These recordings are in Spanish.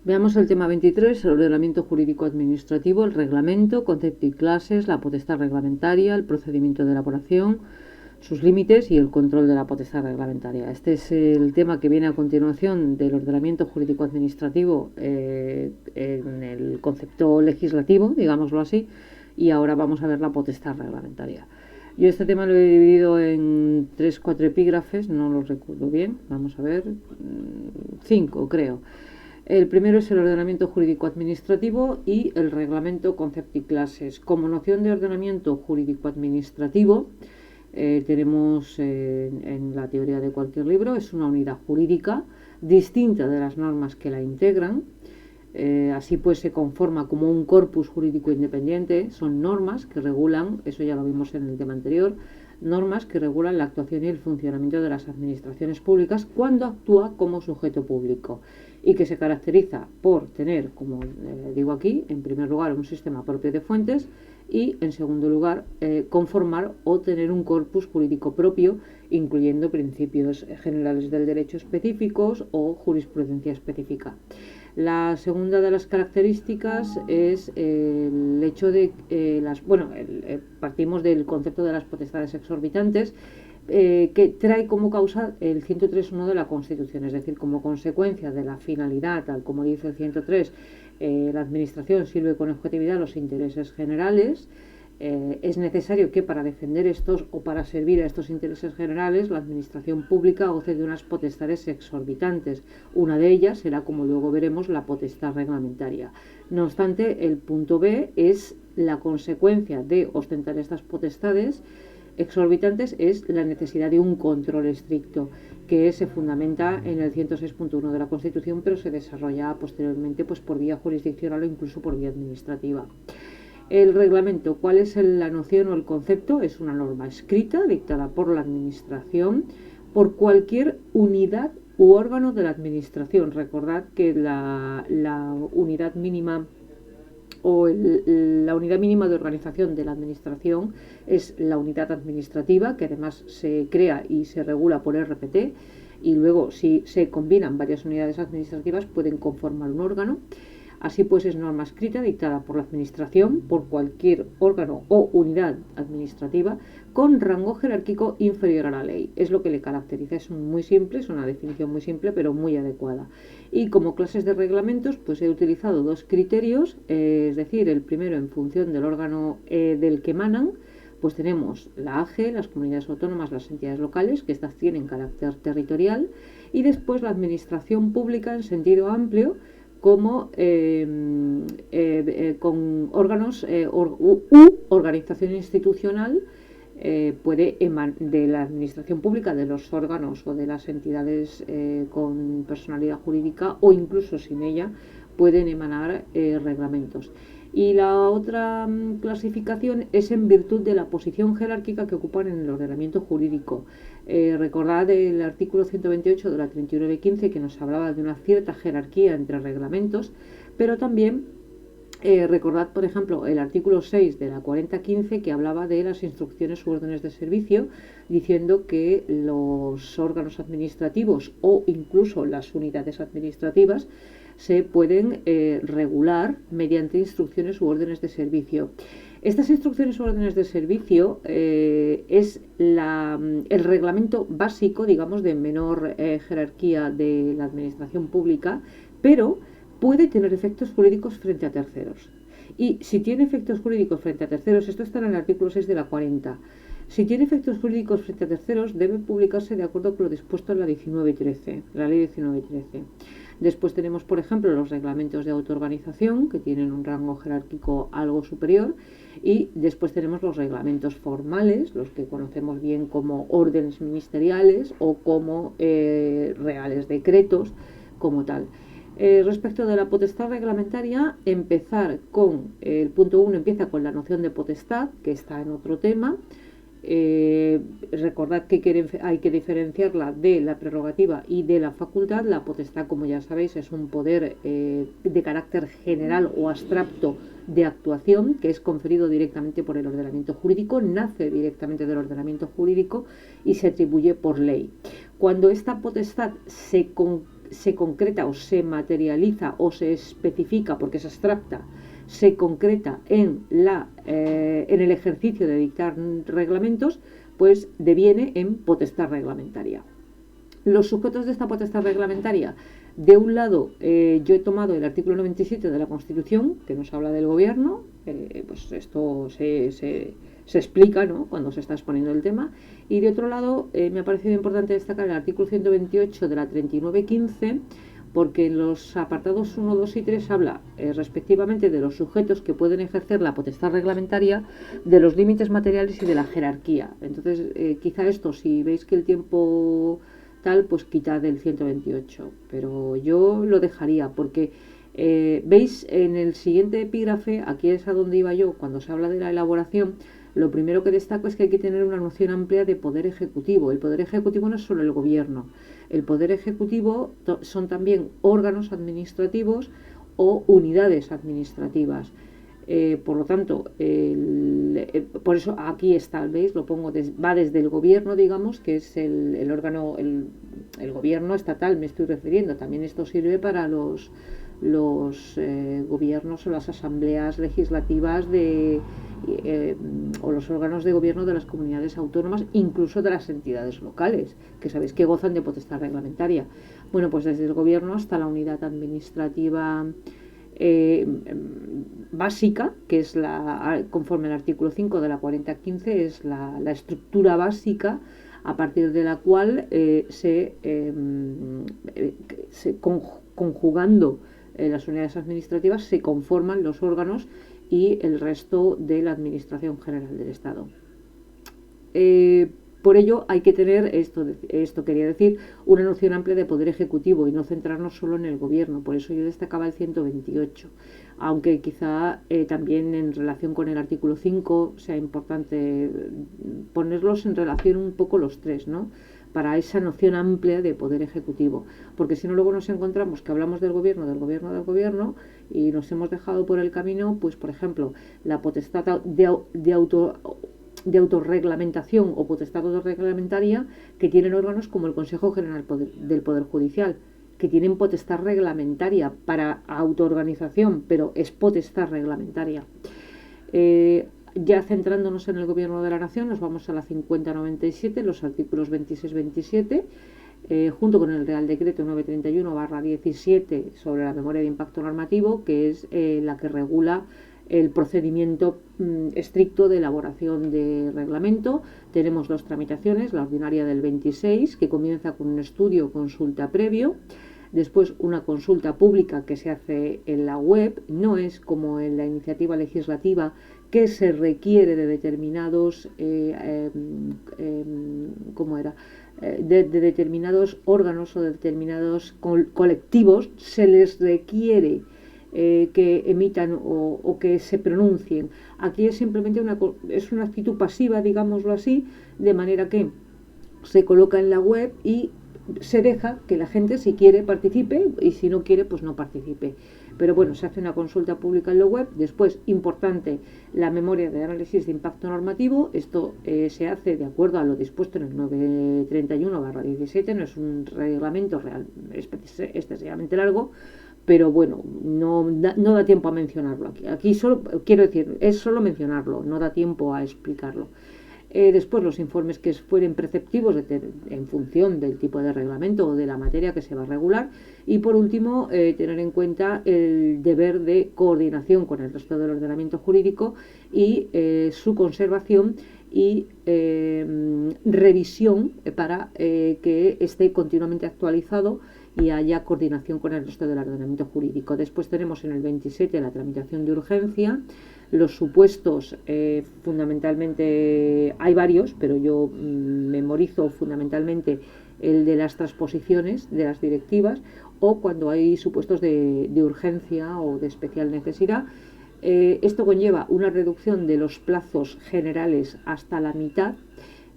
Veamos el tema 23, el ordenamiento jurídico administrativo, el reglamento, concepto y clases, la potestad reglamentaria, el procedimiento de elaboración, sus límites y el control de la potestad reglamentaria. Este es el tema que viene a continuación del ordenamiento jurídico administrativo en el concepto legislativo, digámoslo así, y ahora vamos a ver la potestad reglamentaria. Yo este tema lo he dividido en 3-4 epígrafes, no lo recuerdo bien, vamos a ver, 5 creo. El primero es el ordenamiento jurídico administrativo y el reglamento, concepto y clases. Como noción de ordenamiento jurídico administrativo, tenemos en la teoría de cualquier libro, es una unidad jurídica distinta de las normas que la integran. Así pues se conforma como un corpus jurídico independiente. Son normas que regulan, eso ya lo vimos en el tema anterior, normas que regulan la actuación y el funcionamiento de las administraciones públicas cuando actúa como sujeto público y que se caracteriza por tener, como digo aquí, en primer lugar un sistema propio de fuentes y en segundo lugar conformar o tener un corpus jurídico propio incluyendo principios generales del derecho específicos o jurisprudencia específica. La segunda de las características es el hecho de partimos del concepto de las potestades exorbitantes que trae como causa el 103.1 de la Constitución, es decir, como consecuencia de la finalidad, tal como dice el 103, la Administración sirve con objetividad los intereses generales. Es necesario que para defender estos o para servir a estos intereses generales la administración pública goce de unas potestades exorbitantes. Una de ellas será, como luego veremos, la potestad reglamentaria. No obstante, el punto B es la consecuencia de ostentar estas potestades exorbitantes es la necesidad de un control estricto que se fundamenta en el 106.1 de la Constitución, pero se desarrolla posteriormente pues, por vía jurisdiccional o incluso por vía administrativa. El reglamento, ¿cuál es la noción o el concepto? Es una norma escrita dictada por la Administración, por cualquier unidad u órgano de la Administración. Recordad que la unidad mínima o la unidad mínima de organización de la Administración es la unidad administrativa, que además se crea y se regula por RPT, y luego si se combinan varias unidades administrativas pueden conformar un órgano. Así pues es norma escrita dictada por la Administración, por cualquier órgano o unidad administrativa con rango jerárquico inferior a la ley. Es lo que le caracteriza, es muy simple, es una definición muy simple pero muy adecuada. Y como clases de reglamentos pues he utilizado dos criterios, es decir, el primero en función del órgano del que emanan, pues tenemos la AGE, las comunidades autónomas, las entidades locales, que estas tienen carácter territorial, y después la administración pública en sentido amplio, como con órganos organización institucional puede de la administración pública, de los órganos o de las entidades con personalidad jurídica o incluso sin ella pueden emanar reglamentos. Y la otra clasificación es en virtud de la posición jerárquica que ocupan en el ordenamiento jurídico. Recordad el artículo 128 de la 3915 que nos hablaba de una cierta jerarquía entre reglamentos, pero también recordad, por ejemplo, el artículo 6 de la 4015 que hablaba de las instrucciones u órdenes de servicio, diciendo que los órganos administrativos o incluso las unidades administrativas se pueden regular mediante instrucciones u órdenes de servicio. Estas instrucciones u órdenes de servicio es el reglamento básico, digamos, de menor jerarquía de la administración pública, pero puede tener efectos jurídicos frente a terceros. Y si tiene efectos jurídicos frente a terceros, esto está en el artículo 6 de la 40, si tiene efectos jurídicos frente a terceros, debe publicarse de acuerdo con lo dispuesto en la 1913, la ley 1913. Después tenemos, por ejemplo, los reglamentos de autoorganización, que tienen un rango jerárquico algo superior, y después tenemos los reglamentos formales, los que conocemos bien como órdenes ministeriales o como reales decretos, como tal. Respecto de la potestad reglamentaria, empezar con el punto 1 empieza con la noción de potestad, que está en otro tema. Recordad que hay que diferenciarla de la prerrogativa y de la facultad. La potestad, como ya sabéis, es un poder de carácter general o abstracto de actuación que es conferido directamente por el ordenamiento jurídico, nace directamente del ordenamiento jurídico y se atribuye por ley. Cuando esta potestad se concreta o se materializa o se especifica, porque es abstracta, se concreta en el ejercicio de dictar reglamentos, pues deviene en potestad reglamentaria. Los sujetos de esta potestad reglamentaria, de un lado, yo he tomado el artículo 97 de la Constitución, que nos habla del gobierno, pues esto se explica, ¿no?, cuando se está exponiendo el tema, y de otro lado me ha parecido importante destacar el artículo 128 de la 3915, porque en los apartados 1, 2 y 3 habla respectivamente de los sujetos que pueden ejercer la potestad reglamentaria, de los límites materiales y de la jerarquía. Entonces, quizá esto, si veis que el tiempo tal, pues quitad el 128, pero yo lo dejaría porque veis en el siguiente epígrafe, aquí es a donde iba yo cuando se habla de la elaboración. Lo primero que destaco es que hay que tener una noción amplia de poder ejecutivo. El poder ejecutivo no es solo el gobierno. El poder ejecutivo son también órganos administrativos o unidades administrativas. Por lo tanto, por eso aquí está, ¿veis? Lo pongo, va desde el gobierno, digamos, que es el órgano, el gobierno estatal, me estoy refiriendo. También esto sirve para los gobiernos o las asambleas legislativas o los órganos de gobierno de las comunidades autónomas, incluso de las entidades locales, que sabéis que gozan de potestad reglamentaria. Bueno, pues desde el gobierno hasta la unidad administrativa básica, que es conforme al artículo 5 de la 4015, es la estructura básica a partir de la cual conjugando las unidades administrativas se conforman los órganos y el resto de la Administración General del Estado. Por ello hay que tener, esto quería decir, una noción amplia de poder ejecutivo y no centrarnos solo en el gobierno. Por eso yo destacaba el 128, aunque quizá también en relación con el artículo 5 sea importante ponerlos en relación un poco los tres, ¿no?, para esa noción amplia de poder ejecutivo, porque si no luego nos encontramos que hablamos del gobierno y nos hemos dejado por el camino, pues por ejemplo, la potestad de autorreglamentación o potestad autorreglamentaria que tienen órganos como el Consejo General del Poder Judicial, que tienen potestad reglamentaria para autoorganización, pero es potestad reglamentaria. Ya centrándonos en el Gobierno de la Nación, nos vamos a la 5097, los artículos 26-27, junto con el Real Decreto 931/17 sobre la memoria de impacto normativo, que es la que regula el procedimiento estricto de elaboración de reglamento. Tenemos dos tramitaciones, la ordinaria del 26, que comienza con un estudio o consulta previo, después una consulta pública que se hace en la web, no es como en la iniciativa legislativa que se requiere de determinados de determinados órganos o de determinados colectivos, se les requiere que emitan o que se pronuncien. Aquí es simplemente una actitud pasiva, digámoslo así, de manera que se coloca en la web y se deja que la gente, si quiere, participe, y si no quiere, pues no participe. Pero bueno, se hace una consulta pública en la web. Después, importante, la memoria de análisis de impacto normativo. Esto se hace de acuerdo a lo dispuesto en el 931/17, no es un reglamento excesivamente largo, pero bueno, no da tiempo a mencionarlo aquí. Aquí solo, quiero decir, es solo mencionarlo, no da tiempo a explicarlo. Después los informes que fueren preceptivos en función del tipo de reglamento o de la materia que se va a regular, y por último tener en cuenta el deber de coordinación con el resto del ordenamiento jurídico y su conservación y revisión para que esté continuamente actualizado y haya coordinación con el resto del ordenamiento jurídico. Después tenemos en el 27 la tramitación de urgencia. Los supuestos, fundamentalmente, hay varios, pero yo memorizo fundamentalmente el de las transposiciones de las directivas, o cuando hay supuestos de urgencia o de especial necesidad. Esto conlleva una reducción de los plazos generales hasta la mitad.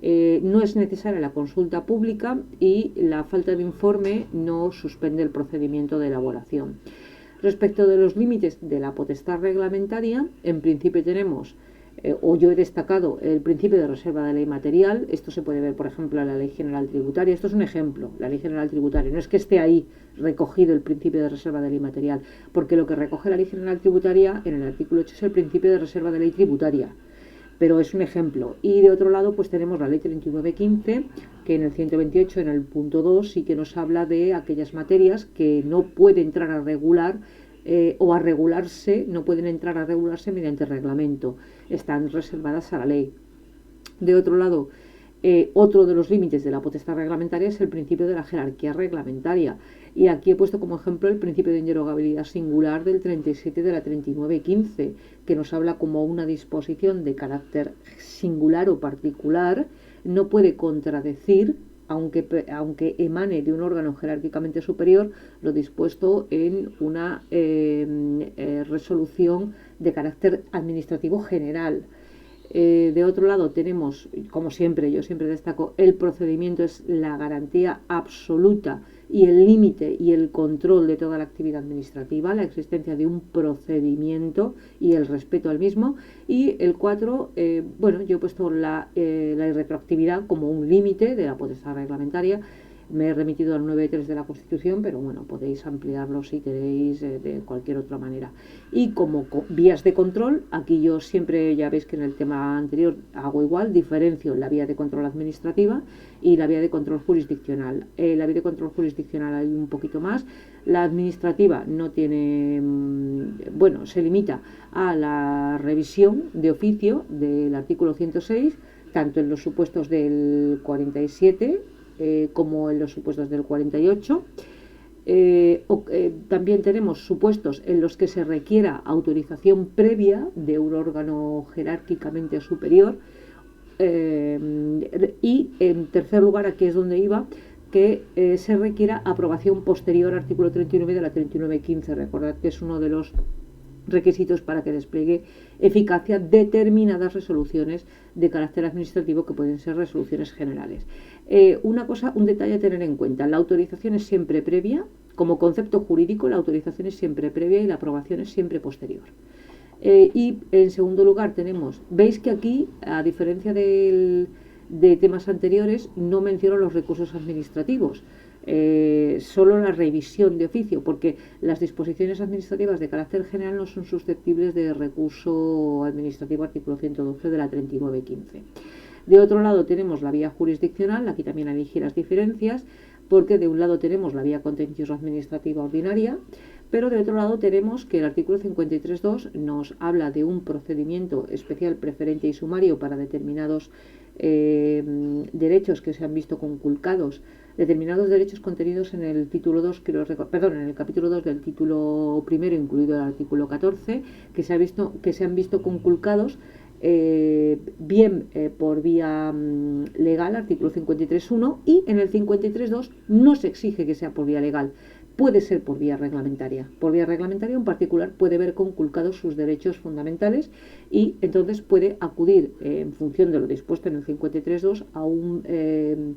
No es necesaria la consulta pública y la falta de informe no suspende el procedimiento de elaboración. Respecto de los límites de la potestad reglamentaria, en principio tenemos o yo he destacado el principio de reserva de ley material. Esto se puede ver, por ejemplo, en la Ley General Tributaria. Esto es un ejemplo, la Ley General Tributaria. No es que esté ahí recogido el principio de reserva de ley material, porque lo que recoge la Ley General Tributaria en el artículo 8 es el principio de reserva de ley tributaria, pero es un ejemplo. Y de otro lado, pues tenemos la Ley 3915, que en el 128, en el punto 2, sí que nos habla de aquellas materias que no puede entrar a regular o a regularse, no pueden entrar a regularse mediante reglamento, están reservadas a la ley. De otro lado, otro de los límites de la potestad reglamentaria es el principio de la jerarquía reglamentaria, y aquí he puesto como ejemplo el principio de inderogabilidad singular del 37 de la 3915, que nos habla como una disposición de carácter singular o particular no puede contradecir, aunque emane de un órgano jerárquicamente superior, lo dispuesto en una resolución de carácter administrativo general. De otro lado tenemos, como siempre, yo siempre destaco, el procedimiento es la garantía absoluta y el límite y el control de toda la actividad administrativa, la existencia de un procedimiento y el respeto al mismo. Y el 4, bueno, yo he puesto la irretroactividad como un límite de la potestad reglamentaria. Me he remitido al 9.3 de la Constitución, pero bueno, podéis ampliarlo si queréis de cualquier otra manera. Y como vías de control, aquí yo siempre, ya veis que en el tema anterior hago igual, diferencio la vía de control administrativa y la vía de control jurisdiccional. La vía de control jurisdiccional hay un poquito más. La administrativa no tiene, bueno, se limita a la revisión de oficio del artículo 106, tanto en los supuestos del 47 como en los supuestos del 48. También tenemos supuestos en los que se requiera autorización previa de un órgano jerárquicamente superior. Y en tercer lugar, aquí es donde iba, que se requiera aprobación posterior, artículo 39 de la 3915. Recordad que es uno de los requisitos para que despliegue eficacia determinadas resoluciones de carácter administrativo, que pueden ser resoluciones generales. Un detalle a tener en cuenta: la autorización es siempre previa. Como concepto jurídico, la autorización es siempre previa y la aprobación es siempre posterior. Y en segundo lugar tenemos, veis que aquí, a diferencia de temas anteriores, no menciono los recursos administrativos. Solo la revisión de oficio, porque las disposiciones administrativas de carácter general no son susceptibles de recurso administrativo, artículo 112 de la 3915. De otro lado tenemos la vía jurisdiccional. Aquí también hay ligeras diferencias, porque de un lado tenemos la vía contencioso administrativa ordinaria, pero de otro lado tenemos que el artículo 53.2 nos habla de un procedimiento especial, preferente y sumario para determinados derechos que se han visto conculcados, determinados derechos contenidos en el título 2, en el capítulo 2 del título primero, incluido el artículo 14, que se han visto conculcados bien por vía legal, artículo 53.1, y en el 53.2 no se exige que sea por vía legal, puede ser por vía reglamentaria. Por vía reglamentaria, un particular puede ver conculcados sus derechos fundamentales y entonces puede acudir, en función de lo dispuesto en el 53.2, a un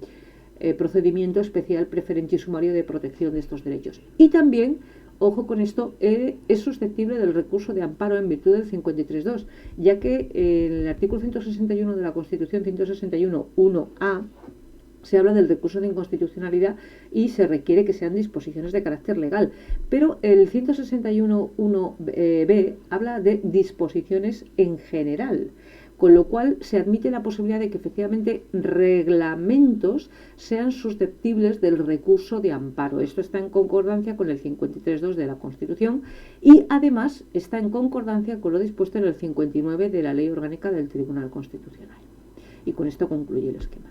procedimiento especial, preferente y sumario de protección de estos derechos. Y también, ojo con esto, es susceptible del recurso de amparo en virtud del 53.2, ya que en el artículo 161 de la Constitución, 161.1a, se habla del recurso de inconstitucionalidad y se requiere que sean disposiciones de carácter legal. Pero el 161.1b habla de disposiciones en general, con lo cual se admite la posibilidad de que efectivamente reglamentos sean susceptibles del recurso de amparo. Esto está en concordancia con el 53.2 de la Constitución y además está en concordancia con lo dispuesto en el 59 de la Ley Orgánica del Tribunal Constitucional. Y con esto concluye el esquema.